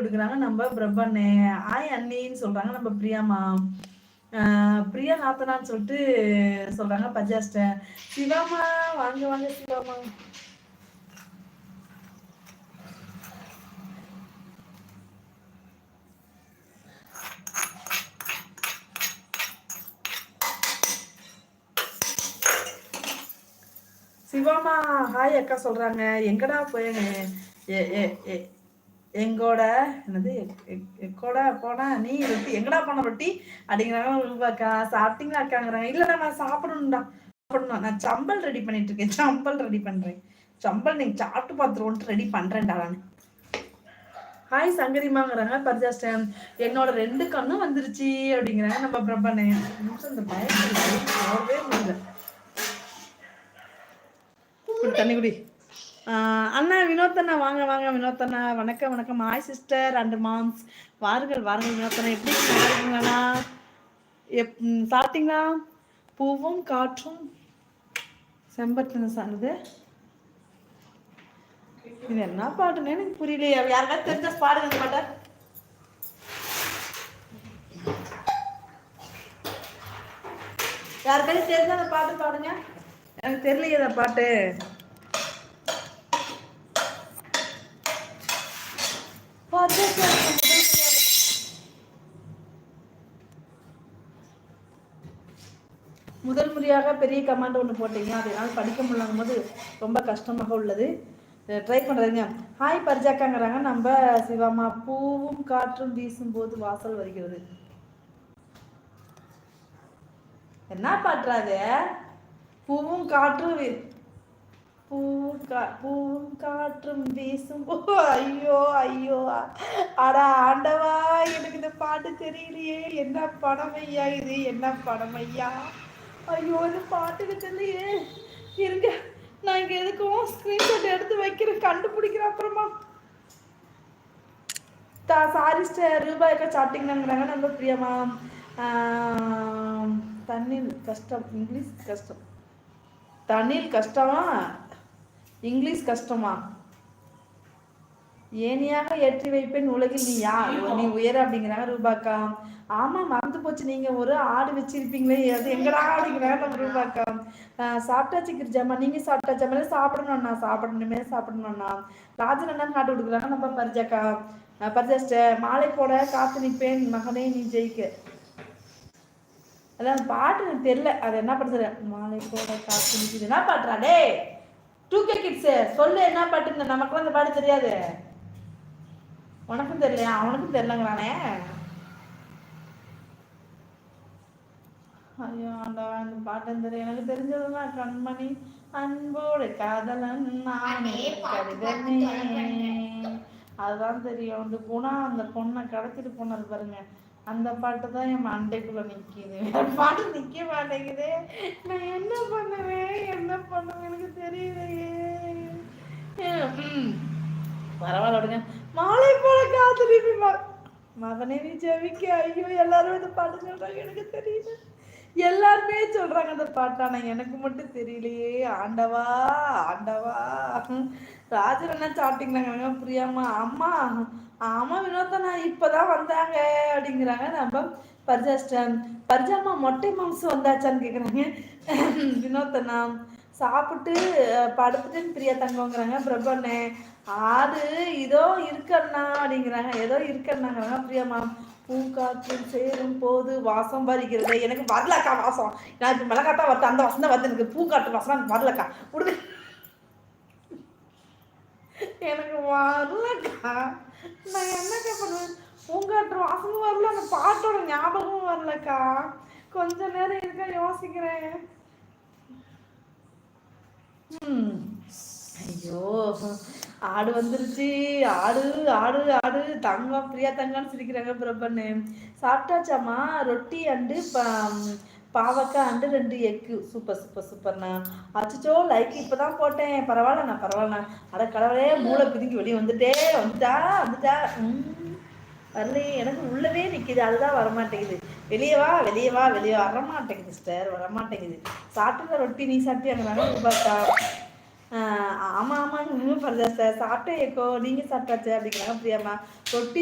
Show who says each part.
Speaker 1: விடுக்கிறாங்க நம்ம பிரபண்ணே. ஆய் அண்ணின்னு சொல்றாங்க நம்ம பிரியாமா. பிரியா நாத்தனான்னு சொல்லிட்டு சொல்றாங்க பஜாஸ்ட. சிவாமா வாங்க வாங்க சிவாமா. சிவாமா ஹாய் அக்கா சொல்றாங்க. எங்கடா போய் எங்கோட என்னது எக்கோட போனா நீ ரொட்டி எங்கடா போன ரொட்டி அப்படிங்கிறாங்க. சாப்பிட்டீங்களா அக்காங்கிறாங்க. இல்ல நான் சாப்பிடணும்டா சாப்பிடணும். நான் சம்பல் ரெடி பண்ணிட்டு இருக்கேன். சம்பல் ரெடி பண்றேன். சம்பல் நீங்க சாப்பிட்டு பார்த்துருவோன்ட்டு ரெடி பண்றேன்டா நான். ஹாய் சங்கரிமாங்கிறாங்க பர்ஜாஸ்டன். என்னோட 2 கண்ணும் வந்துருச்சு அப்படிங்கிறாங்க நம்ம பிரபண்ணே. இந்த பயன்படுத்தி தண்ணி குடி. அண்ணா வினோத்தண்ணா வாங்க வாங்க வினோத்தண்ணா. வணக்கம் வணக்கம். Hi sister and moms. வாருங்கள் வாருங்கள் வினோத்தண்ணா. எப்படி இருக்கீங்களா? சாப்பிட்டீங்களா? பூவும் காற்றும் செம்பருத்தின சார்ந்தது. இது என்ன பாட்டுன்னு எனக்கு புரியலையே. யாருக்காவது தெரிஞ்ச பாடுங்க இந்த பாட்டை. யாருக்காவது தெரிஞ்ச அந்த பாட்டு பாடுங்க. எனக்கு தெரியலையே அந்த பாட்டு. முதல் முறையாக பெரிய கமாண்ட் ஒன்று போட்டீங்க. அதனால் படிக்க முடியாத போது ரொம்ப கஷ்டமாக உள்ளது. ட்ரை பண்ணுறதுங்க. ஹாய் பர்ஜாக்காங்கிறாங்க நம்ம சிவாமா. பூவும் காற்றும் வீசும் போது வாசல் வருகிறது. என்ன பாட்டுறாது? பூவும் காற்றும் பூவும் காற்றும் வீசும். ஐயோ ஐயோ அடா ஆண்டவா, எனக்கு இந்த பாட்டு தெரியலையே. என்ன படம் ஐயா இது? என்ன படம் ஐயா? ஐயோ இந்த பாட்டுக்கு தெரியலையே. இருங்க நான் இங்க எதுக்கும் ஸ்கிரீன்ஷாட் எடுத்து வைக்கிறேன். கண்டுபிடிக்கிறேன் அப்புறமா. சாரி ஸ்டர் ரூபாய்க்கா சாப்பிட்டீங்கன்னாங்கிறாங்க நம்ம பிரியமா. தண்ணில் கஷ்டம் இங்கிலீஷ் கஷ்டம். தண்ணில் கஷ்டமா இங்கிலீஷ் கஷ்டமா? ஏனியாக ஏற்றி வைப்பேன் உலகில் நீ யார் நீ உயர அப்படிங்கிறாங்க ரூபாக்கா. ஆமா மறந்து போச்சு. நீங்க ஒரு ஆடு வச்சிருப்பீங்களே, அது எங்கடா அப்படிங்கிறாங்க நம்ம ரூபாக்கா. சாப்பிட்டாச்சு கிரிஜாமா. நீங்க சாப்பிட்டாச்சாமே? சாப்பிடணும்ண்ணா சாப்பிடணும்ண்ணா. ராஜன் அண்ணா காட்டு கொடுக்குறாங்க நம்ம பரிஜாக்கா. பரிஜாஸ்ட மாலை போட காத்து நிற்பேன் மகனே நீ ஜெயிக்க. அதான் பாட்டு எனக்கு தெரியல. அது என்ன பண்ணுறது? மாலை போட காத்து நிற்குது. என்ன பாட்டுறா டே 2K கிட்ஸ் சொல்லு என்ன பாட்டு? நமக்குலாம் இந்த பாட்டு தெரியாது. உனக்கும் தெரியலையா? அவனுக்கும் தெரியலங்கிறானே. ஐயோ அந்த பாட்டு தெரியும். எனக்கு தெரிஞ்சதுன்னா கண்மணி அன்போடு காதலன் நானே கடிதமே, அதுதான் தெரியும். அந்த குணா அந்த பொண்ணை கடத்திட்டு போனது பாருங்க, அந்த பாட்டு தான் என் மண்டைக்குள்ள நிற்கிது. பாட்டு நிற்க மாட்டேங்குது. நான் என்ன பண்ணுவேன் எனக்கு தெரியலையே. பரவாயில்ல விடுங்க. மாலை போல காத்திருப்பி மகனே நீ ஜெபிக்க. ஐயோ எல்லாரும் இந்த பாட்டு சொல்றாங்க. எனக்கு தெரியல. எல்லாருமே சொல்றாங்க அந்த பாட்டு. ஆனா எனக்கு மட்டும் தெரியலையே. ஆண்டவா ஆண்டவா. ராஜன் என்ன சாப்பிட்டீங்களாங்க பிரியாமா? அம்மா ஆமா வினோத்தனா இப்பதான் வந்தாங்க அப்படிங்கிறாங்க நம்ம பர்ஜாஸ்டன். பர்ஜாமா மொட்டை மாம்சம் வந்தாச்சான்னு கேக்குறாங்க வினோத்தனா. சாப்பிட்டு படுத்துட்டுன்னு பிரியா தங்கங்கிறாங்க பிரபண்ணே. ஆடு இதோ இருக்கண்ணா அப்படிங்கிறாங்க. ஏதோ இருக்கண்ணாங்கிறாங்க பிரியாமா. பூங்காற்றில் சேரும் போது வாசம் வருகிறது. எனக்கு வரலக்கா வாசம். நான் இப்ப மிளகாத்தா வருது, அந்த வாசம் தான் வருது. எனக்கு பூங்காற்று வாசம் எனக்கு வரலக்கா. விடுது எனக்கு வரலக்கா. நான் என்னக்கா பண்ணுவேன்? பூங்காற்று வாசமும் வரல, அந்த பாட்டோட ஞாபகமும் வரலக்கா. கொஞ்ச நேரம் இருக்கா யோசிக்கிறேன். ஐயோ ஆடு வந்துருச்சு. ஆடு ஆடு ஆடு தங்கம் பிரியா தங்கம்னு சிரிக்கிறாங்க பிரபன்னு. சாப்பிட்டாச்சாமா? ரொட்டி அண்டு பாவக்காய் அண்டு 2 எக்கு. சூப்பர் சூப்பர் சூப்பர்ண்ணா. அச்சோ லைக் இப்பதான் போட்டேன். பரவாயில்லண்ணா. அட கடவுளே மூளை பிதுங்கி வெளியே வந்துட்டா வரலையே. எனக்கு உள்ளவே நிற்கிது, அதுதான் வரமாட்டேங்குது. வெளியே வா வரமாட்டேங்குது சிஸ்டர், வரமாட்டேங்குது. சாப்பிட்டு ரொட்டி நீ சாப்பிட்டியாங்க ரூபாக்கா. ஆமாம் ஆமாங்க பரதா சார் சாப்பிட்டேன். எக்கோ நீங்கள் சாப்பிட்டாச்சு அப்படிங்கிறாங்க பிரியாமா. ரொட்டி